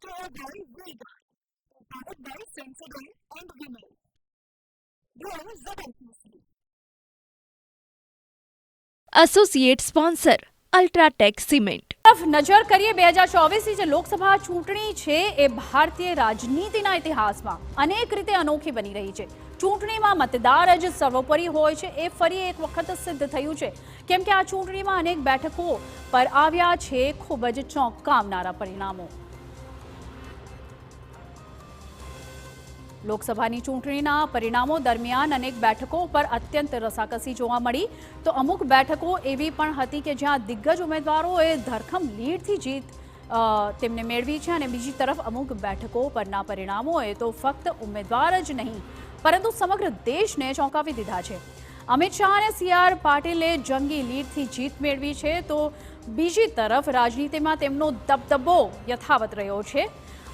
Powered by Vega. Powered by Sensodyne and Vinyl. Grow ZMPC. Associate sponsor UltraTech cement. નજર કરીએ 2024ની જે લોકસભા ચૂંટણી છે એ ભારતીય રાજનીતિના ઇતિહાસમાં અનેક રીતે અનોખી બની રહી છે. ચૂંટણીમાં મતદાર જ સર્વોપરી હોય છે એ ફરી એક વખત સિદ્ધ થયું છે, કેમ કે આ ચૂંટણીમાં અનેક બેઠકો પર આવ્યા છે ખૂબ જ ચોંકાવનારા પરિણામો. લોકસભાની ચૂંટણીના પરિણામો દરમિયાન અનેક બેઠકો પર અત્યંત રસાકસી જોવા મળી, તો અમુક બેઠકો એવી પણ હતી કે જ્યાં દિગ્ગજ ઉમેદવારોએ ધરખમ લીડથી જીત તેમને મેળવી છે, અને બીજી તરફ અમુક બેઠકો પરના પરિણામોએ તો ફક્ત ઉમેદવાર જ નહીં પરંતુ સમગ્ર દેશને ચોંકાવી દીધા છે. અમિત શાહ અને CR પાટીલે જંગી લીડથી જીત મેળવી છે, તો બીજી તરફ રાજનીતિમાં તેમનો દબદબો યથાવત રહ્યો છે,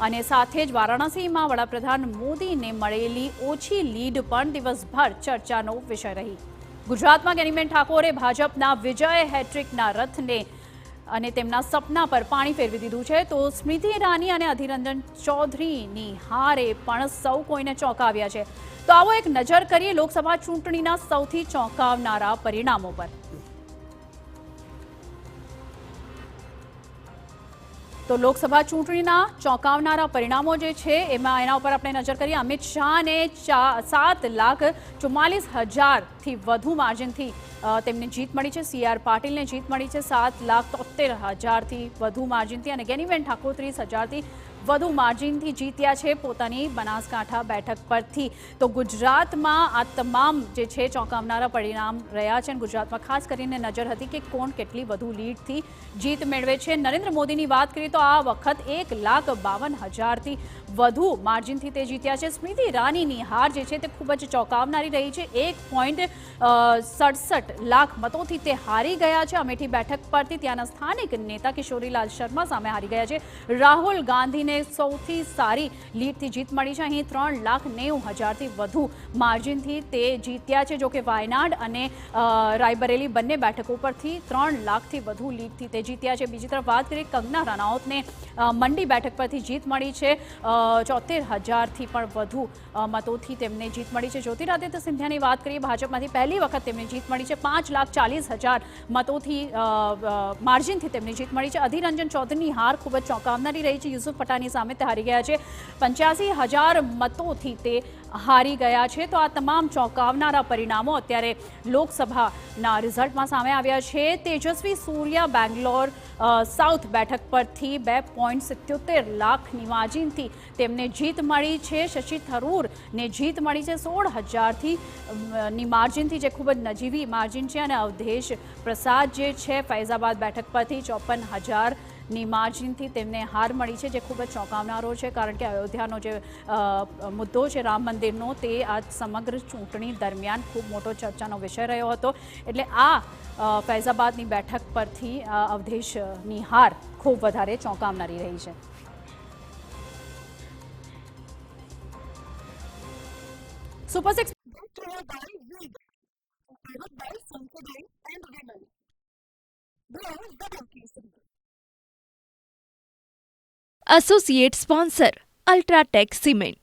અને સાથે જ વારાણસીમાં વડાપ્રધાન મોદીને મળેલી ઓછી લીડ પણ દિવસભર ચર્ચાનો વિષય રહી. ગુજરાતમાં ગેનીબેન ઠાકોરે ભાજપના વિજય હેટ્રિકના રથને અને તેમના સપના પર પાણી ફેરવી દીધું છે, તો સ્મૃતિ ઈરાની અને અધિરંજન ચૌધરીની હારે પણ સૌ કોઈને ચોંકાવ્યા છે. તો આવો એક નજર કરીએ લોકસભા ચૂંટણીના સૌથી ચોંકાવનારા પરિણામો પર. તો લોકસભા ચૂંટણીના ચોંકાવનારા પરિણામો જે છે એના ઉપર આપણે નજર કરીએ. અમિત શાહને 7,44,000થી વધુ માર્જિનથી તેમને જીત મળી છે. CR પાટીલને જીત મળી છે 7,73,000થી વધુ માર્જિનથી, અને ગેનીબેન ઠાકોર 30,000થી વધુ માર્જિનથી જીત્યા છે પોતાની બનાસકાંઠા બેઠક પરથી. તો ગુજરાતમાં આ તમામ જે છે ચોંકાવનારા પરિણામ રહ્યા છે, અને ગુજરાતમાં ખાસ કરીને નજર હતી કે કોણ કેટલી વધુ લીડથી જીત મેળવે છે. નરેન્દ્ર મોદીની વાત કરીએ તો આ વખત 1,52,000થી વધુ માર્જિનથી તે જીત્યા છે. સ્મૃતિ ઈરાનીની હાર જે છે તે ખૂબ જ ચોંકાવનારી રહી છે. 1.67 લાખ મતોથી તે હારી ગયા છે અમેઠી બેઠક પરથી. ત્યાંના સ્થાનિક નેતા કિશોરીલાલ શર્મા સામે હારી ગયા છે. રાહુલ ગાંધીને સૌથી સારી લીડથી જીત મળી છે. અહીં 3,90,000થી વધુ માર્જિનથી તે જીત્યા છે. જોકે વાયનાડ અને રાયબરેલી બંને બેઠકો પરથી 3 લાખથી વધુ લીડથી તે જીત્યા છે. બીજી તરફ વાત કરીએ કંગના રનૌતને મંડી બેઠક પરથી જીત મળી છે. 74,000થી પણ વધુ મતોથી તેમને જીત મળી છે. જ્યોતિરાદિત્ય સિંધિયાની વાત કરીએ, ભાજપમાંથી પહેલી વખત તેમને જીત મળી છે. 5,40,000 મતોથી માર્જિનથી તેમને જીત મળી છે. અધિરંજન ચૌધરીની હાર ખૂબ જ ચોંકાવનારી રહી છે. યુસુફ પઠાણની સામે તે હારી ગયા છે. 85,000 મતોથી તે હારી ગયા છે. તો આ તમામ ચોંકાવનારા પરિણામો અત્યારે લોકસભાના રિઝલ્ટમાં સામે આવ્યા છે. તેજસ્વી સૂર્યા બેંગ્લોર સાઉથ બેઠક પરથી 2.77 લાખની માર્જિનથી તેમને જીત મળી છે. શશી થરૂરને જીત મળી છે 16,000થી ની માર્જિનથી, જે ખૂબ જ નજીવી માર્જિન છે. અને અવધેશ પ્રસાદ જે છે ફૈઝાબાદ બેઠક પરથી 54,000ની માર્જિનથી તેમને હાર મળી છે, જે ખૂબ જ ચોંકાવનારો છે, કારણ કે અયોધ્યાનો જે મુદ્દો છે રામ મંદિરનો, તે આ સમગ્ર ચૂંટણી દરમિયાન ખૂબ મોટો ચર્ચાનો વિષય રહ્યો હતો. એટલે આ ફૈઝાબાદની બેઠક પરથી અવધેશની હાર ખૂબ વધારે ચોંકાવનારી રહી છે. Super 6 Powered by Vega. Powered by Sensodyne and Vinyl. Grow ZMPC. Associate sponsor UltraTech cement.